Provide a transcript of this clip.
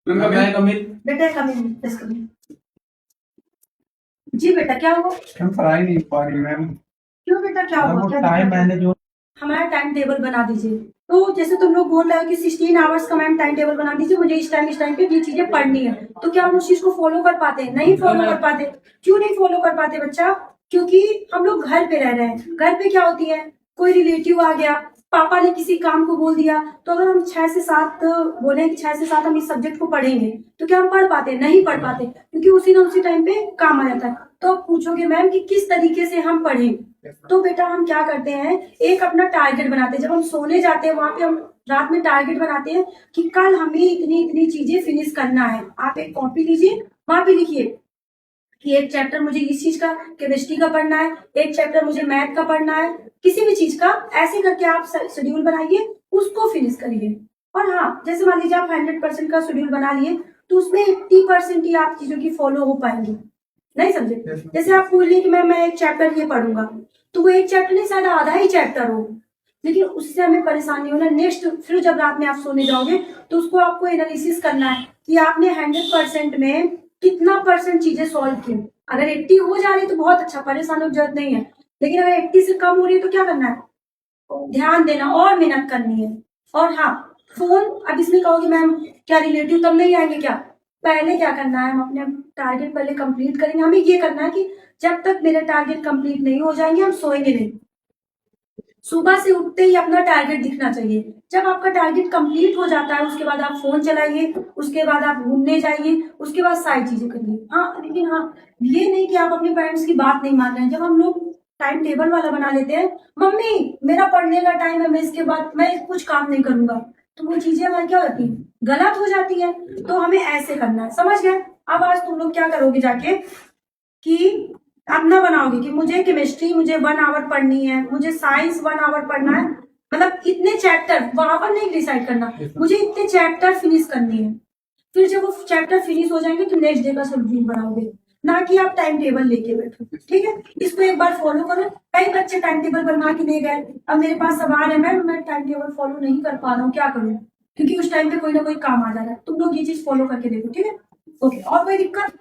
मैं कमित बेटा कमिंग। जी बेटा क्या हुआ? हम पढ़ाई नहीं पा रही मैम। क्यों बेटा क्या हुआ? क्या टाइम मैंने जो हमारा टाइम टेबल बना दीजिए। तो जैसे तुम लोग बोल रहे हो कि 16 आवर्स का मैम टाइम टेबल बना दीजिए, मुझे इस टाइम पे ये चीजें पढ़नी है, तो क्या हम उस चीज को फॉलो कर पाते हैं? नहीं फॉलो कर पाते। क्यों नहीं फॉलो कर पाते बच्चा? क्योंकि हम लोग घर पे रह रहे हैं। घर पे क्या होती है, कोई रिलेटिव आ गया, पापा ने किसी काम को बोल दिया, तो अगर हम 6 से 7 बोले कि 6 से 7 हम इस सब्जेक्ट को पढ़ेंगे, तो क्या हम पढ़ पाते? नहीं पढ़ पाते, क्योंकि उसी न उसी टाइम पे काम आ जाता है। तो आप पूछोगे मैम कि किस तरीके से हम पढ़ें, तो बेटा हम क्या करते हैं, एक अपना टारगेट बनाते हैं। जब हम सोने जाते हैं वहां पे हम रात में टारगेट बनाते हैं कि कल हमें इतनी इतनी चीजें फिनिश करना है। आप एक कॉपी लीजिए, वहां पे लिखिए कि एक चैप्टर मुझे इस चीज का केमिस्ट्री का पढ़ना है, एक चैप्टर मुझे मैथ का पढ़ना है, किसी भी चीज का। ऐसे करके आप शेड्यूल बनाइए, उसको फिनिश करिए। और हाँ, जैसे मान लीजिए आप 100% का शेड्यूल बना लिए, तो उसमें 80% ही आप चीजों की फॉलो हो पाएंगे। नहीं समझे? जैसे आप बोल रही कि मैं एक चैप्टर ये पढ़ूंगा, तो वो एक चैप्टर नहीं, शायद आधा ही चैप्टर हो, लेकिन उससे हमें परेशानी होना। नेक्स्ट फिर जब रात में आप सोने जाओगे, तो उसको आपको एनालिसिस करना है कि आपने 100% में कितना % चीजें सॉल्व की। अगर 80 हो जा रही है तो बहुत अच्छा, परेशान होने की जरूरत नहीं है। लेकिन अगर 80 से कम हो रही है तो क्या करना है? ध्यान देना और मेहनत करनी है। और हाँ, फोन, अब इसमें कहोगे मैम क्या रिलेटिव तब नहीं आएंगे क्या? पहले क्या करना है, हम अपने टारगेट पहले कंप्लीट करेंगे। हमें ये करना है कि जब तक मेरे टारगेट कंप्लीट नहीं हो जाएंगे हम सोएंगे नहीं। सुबह से उठते ही अपना टारगेट दिखना चाहिए। जब आपका टारगेट कंप्लीट हो जाता है, उसके बाद आप फोन चलाइए, उसके बाद आप घूमने जाइए, उसके बाद सारी चीजें करिए। हाँ, लेकिन हाँ, ये नहीं कि आप अपने पेरेंट्स की बात नहीं मान रहे हैं। जब हम लोग टाइम टेबल वाला बना लेते हैं, मम्मी मेरा पढ़ने का टाइम है, मैं इसके बाद मैं कुछ काम नहीं करूंगा, तो वो चीजें हमारी क्या होती है, गलत हो जाती है। तो हमें ऐसे करना है, समझ गए? अब आज तुम लोग क्या करोगे जाके कि अपना बनाओगे कि मुझे केमिस्ट्री मुझे 1 आवर पढ़नी है, मुझे साइंस 1 आवर पढ़ना है, मतलब इतने चैप्टर वहां पर नहीं डिसाइड करना, मुझे इतने चैप्टर फिनिश करनी है। फिर जब वो चैप्टर फिनिश हो जाएंगे तो नेक्स्ट डे का शेड्यूल बनाओगे, ना कि आप टाइम टेबल लेके बैठो। ठीक है, इसको एक बार फॉलो करो। कई बच्चे टाइम टेबल बना के ले गए, अब मेरे पास सवाल है मैम मैं टाइम टेबल फॉलो नहीं कर पा रहा हूँ, क्या करूँ? क्योंकि उस टाइम पे कोई ना कोई काम आ जा रहा है। तुम लोग ये चीज फॉलो करके देखो, ठीक है? ओके, और कोई दिक्कत?